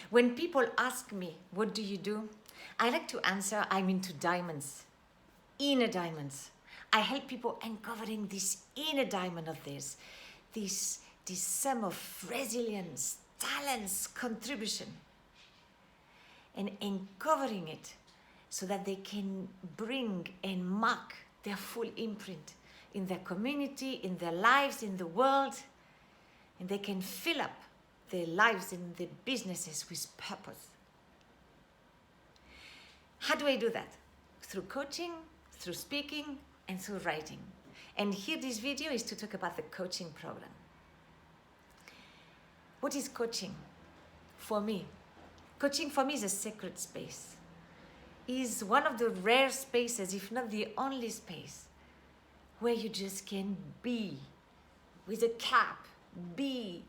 When people ask me, what do you do? I like to answer, I'm into diamonds, inner diamonds. I help people uncovering this inner diamond of theirs, this sum of resilience, talents, contribution, and uncovering it so that they can bring and mark their full imprint in their community, in their lives, in the world, and they can fill up their lives and their businesses with purpose. How do I do that? Through coaching, through speaking, and through writing. And here this video is to talk about the coaching program. What is coaching for me? Coaching for me is a sacred space. Is one of the rare spaces, if not the only space, where you just can be with a cap, be,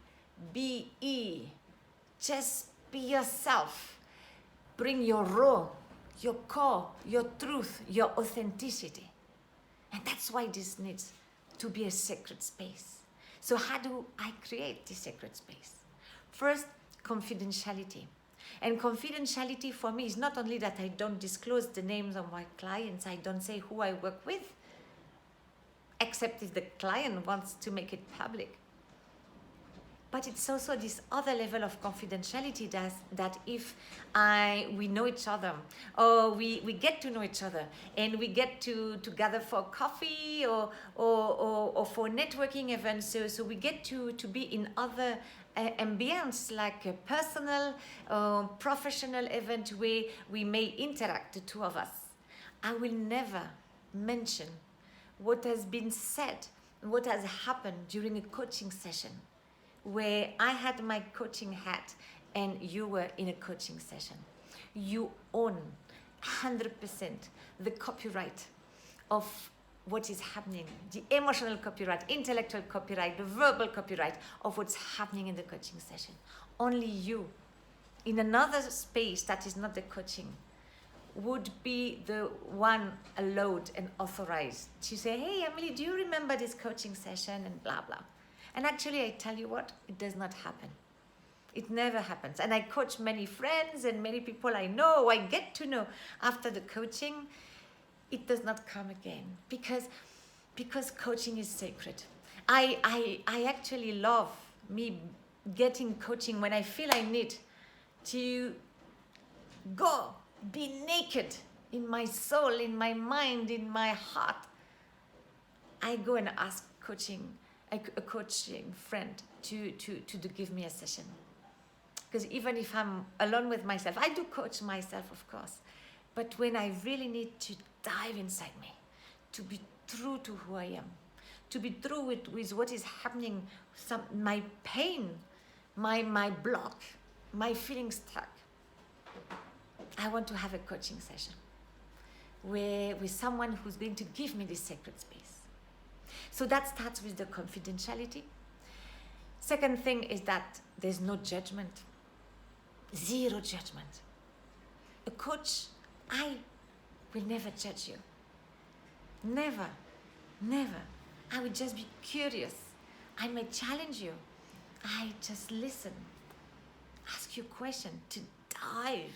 just be yourself. Bring your raw, your core, your truth, your authenticity. And that's why this needs to be a sacred space. So how do I create this sacred space? First, confidentiality. And confidentiality for me is not only that I don't disclose the names of my clients, I don't say who I work with, except if the client wants to make it public. But it's also this other level of confidentiality that if we know each other, or we get to know each other, and we get to gather for coffee or for networking events, so we get to be in other ambience, like a personal professional event where we may interact, the two of us. I will never mention what has been said, what has happened during a coaching session where I had my coaching hat and you were in a coaching session. You own 100% the copyright of what is happening, the emotional copyright, intellectual copyright, the verbal copyright of what's happening in the coaching session. Only you, in another space that is not the coaching, would be the one allowed and authorized to say, hey, Amélie, do you remember this coaching session, and blah, blah. And actually, I tell you what, it does not happen. It never happens. And I coach many friends and many people I know, I get to know after the coaching. It does not come again because coaching is sacred. I actually love me getting coaching when I feel I need to go be naked in my soul, in my mind, in my heart. I go and ask a coaching friend to give me a session. Because even if I'm alone with myself, I do coach myself, of course. But when I really need to dive inside me, to be true to who I am, to be true with what is happening, my pain, my block, my feeling stuck, I want to have a coaching session with someone who's going to give me this sacred space. So that starts with the confidentiality. Second thing is that there's no judgment. Zero judgment. A coach, I will never judge you. Never, never. I will just be curious. I may challenge you. I just listen. Ask you questions to dive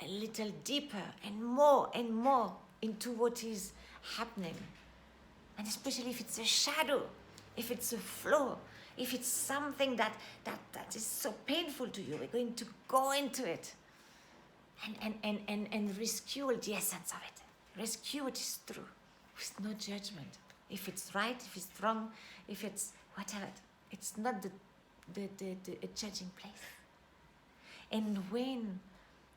a little deeper and more into what is happening. And especially if it's a shadow, if it's a flaw, if it's something that is so painful to you, we're going to go into it and rescue the essence of it. Rescue what is true with no judgment. If it's right, if it's wrong, if it's whatever. It's not a judging place. And when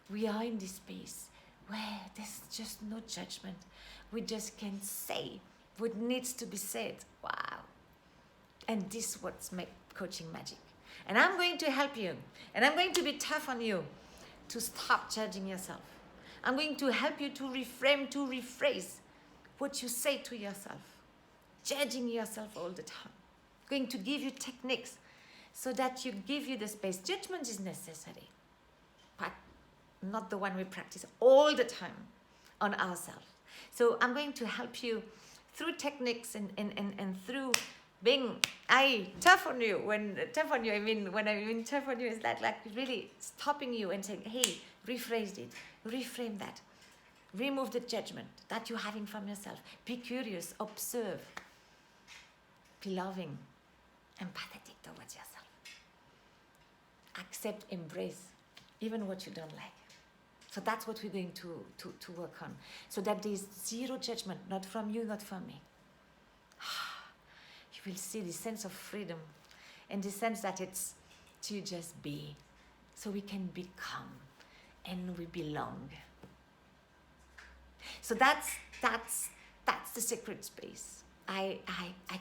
we are in this space where there's just no judgment, we just can say what needs to be said. Wow. And this is what makes coaching magic. And I'm going to help you. And I'm going to be tough on you to stop judging yourself. I'm going to help you to reframe, to rephrase what you say to yourself. Judging yourself all the time. I'm going to give you techniques so that you give you the space. Judgment is necessary, but not the one we practice all the time on ourselves. So I'm going to help you through techniques and through tough on you. When tough on you, I mean, when I mean tough on you, is that like really stopping you and saying, hey, rephrase it, reframe that, remove the judgment that you're having from yourself. Be curious, observe, be loving, empathetic towards yourself. Accept, embrace, even what you don't like. So that's what we're going to work on. So that there's zero judgment, not from you, not from me. You will see the sense of freedom and the sense that it's to just be. So we can become and we belong. So that's the sacred space I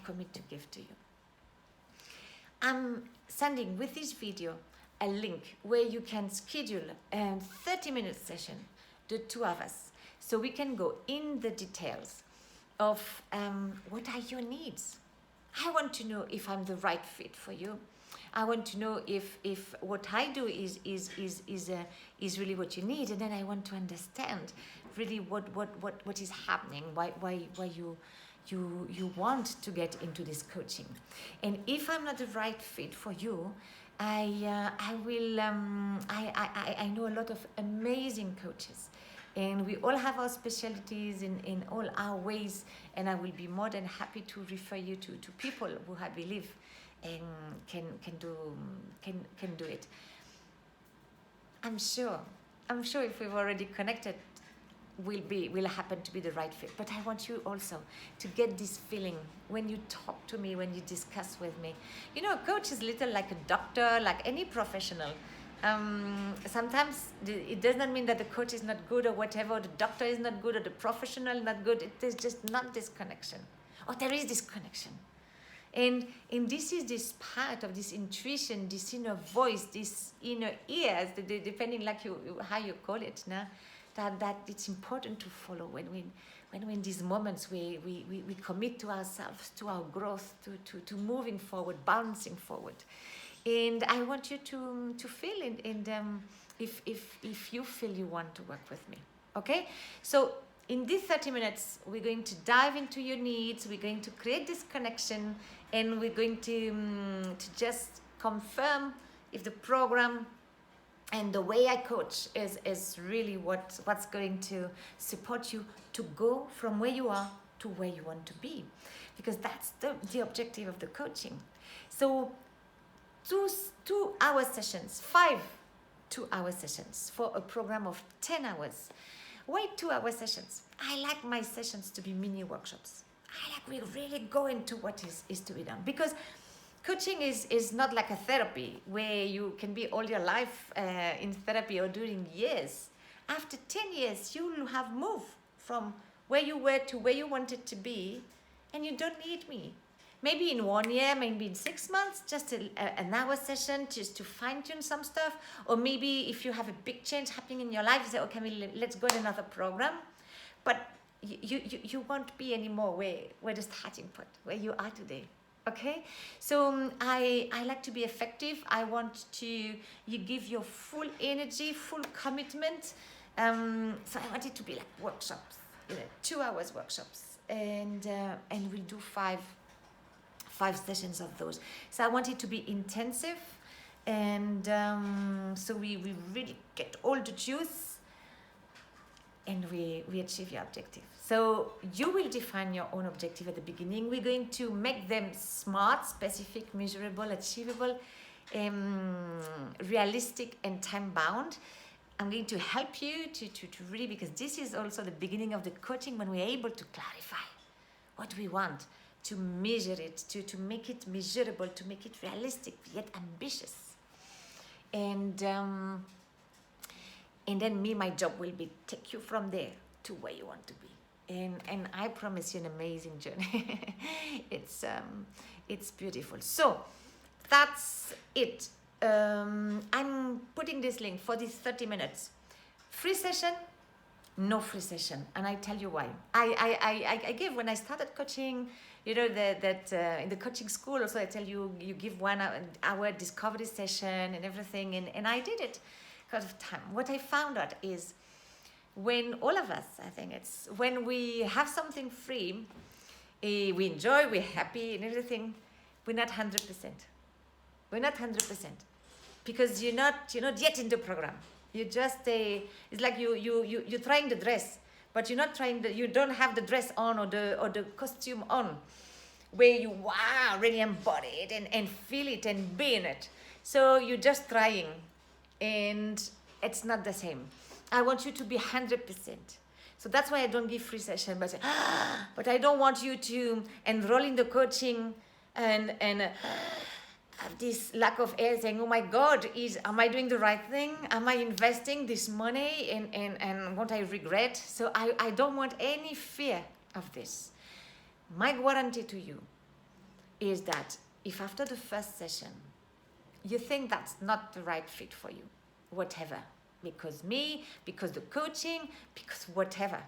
commit to give to you. I'm sending with this video a link where you can schedule a 30-minute session, the two of us, so we can go in the details of what are your needs. I want to know if I'm the right fit for you. I want to know if what I do is really what you need, and then I want to understand really what is happening, why you want to get into this coaching. And if I'm not the right fit for you, I know a lot of amazing coaches, and we all have our specialties in all our ways, and I will be more than happy to refer you to people who I believe can do it. I'm sure if we've already connected, will happen to be the right fit. But I want you also to get this feeling when you talk to me, when you discuss with me. You know, a coach is little like a doctor, like any professional. Sometimes it does not mean that the coach is not good or whatever, or the doctor is not good, or the professional is not good. It is just not this connection. Or there is this connection. And this is this part of this intuition, this inner voice, this inner ears, depending like how you call it now, that it's important to follow when we're in these moments where we commit to ourselves, to our growth, to moving forward, bouncing forward. And I want you to feel it, and if you feel you want to work with me, okay? So in these 30 minutes, we're going to dive into your needs, we're going to create this connection, and we're going to just confirm if the program and the way I coach is really what's going to support you to go from where you are to where you want to be. Because that's the objective of the coaching. So 2-hour sessions, 5 2-hour sessions for a program of 10 hours. Why 2-hour sessions? I like my sessions to be mini workshops. I like we really go into what is to be done. Because coaching is not like a therapy where you can be all your life in therapy or during years. After 10 years, you will have moved from where you were to where you wanted to be, and you don't need me. Maybe in 1 year, maybe in 6 months, just an hour session just to fine-tune some stuff. Or maybe if you have a big change happening in your life, you say, okay, let's go in another program. But you won't be anymore where the starting point, where you are today. Okay, so I like to be effective. I want you give your full energy, full commitment. So I want it to be like workshops, 2 hours workshops, and we'll do five sessions of those. So I want it to be intensive, and so we really get all the juice, and we achieve your objective. So you will define your own objective at the beginning. We're going to make them smart, specific, measurable, achievable, realistic, and time-bound. I'm going to help you to really, because this is also the beginning of the coaching, when we're able to clarify what we want, to measure it, to make it measurable, to make it realistic, yet ambitious. And then my job will be take you from there to where you want to be. And I promise you an amazing journey. It's beautiful. So that's it. I'm putting this link for these 30 minutes. Free session, no free session. And I tell you why. I give, when I started coaching, that in the coaching school also, I tell you, you give 1 hour discovery session and everything. And I did it because of time. What I found out is, when all of us, I think when we have something free, we enjoy, we're happy and everything, we're not 100%. We're not 100% because you're not yet in the program. You just it's like you're trying the dress, but you're not trying you don't have the dress on or the costume on, where you really embody it and feel it and be in it. So you're just trying, and it's not the same. I want you to be 100%. So that's why I don't give free session, but I don't want you to enroll in the coaching and have this lack of air saying, oh my God, am I doing the right thing? Am I investing this money and won't I regret? So I don't want any fear of this. My guarantee to you is that if after the first session, you think that's not the right fit for you, whatever, because the coaching, because whatever,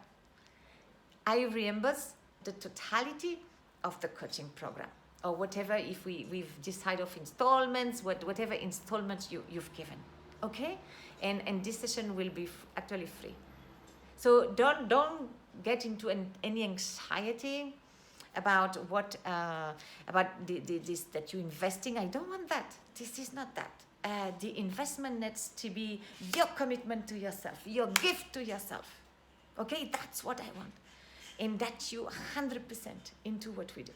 I reimburse the totality of the coaching program, or whatever, if we've decided of installments, whatever installments you've given, okay? And this session will be actually free. So don't get into any anxiety about what about this that you're investing. I don't want that. This is not that. The investment needs to be your commitment to yourself, your gift to yourself. Okay, that's what I want, and that you 100% into what we do.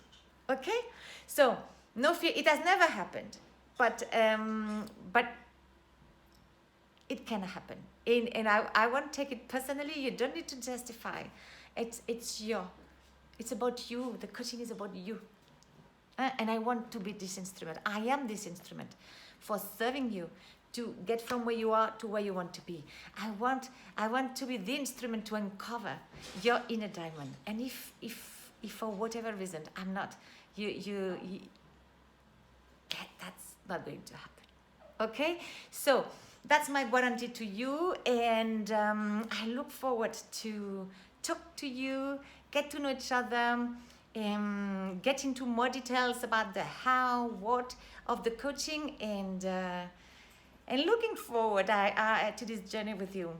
Okay, so no fear. It has never happened, but it can happen. And I won't take it personally. You don't need to justify. It's about you. The coaching is about you. And I want to be this instrument. I am this instrument for serving you to get from where you are to where you want to be. I want to be the instrument to uncover your inner diamond. And if for whatever reason I'm not, that's not going to happen. Okay? So that's my guarantee to you, and I look forward to talk to you, get to know each other, get into more details about the how, what of the coaching, and looking forward to this journey with you.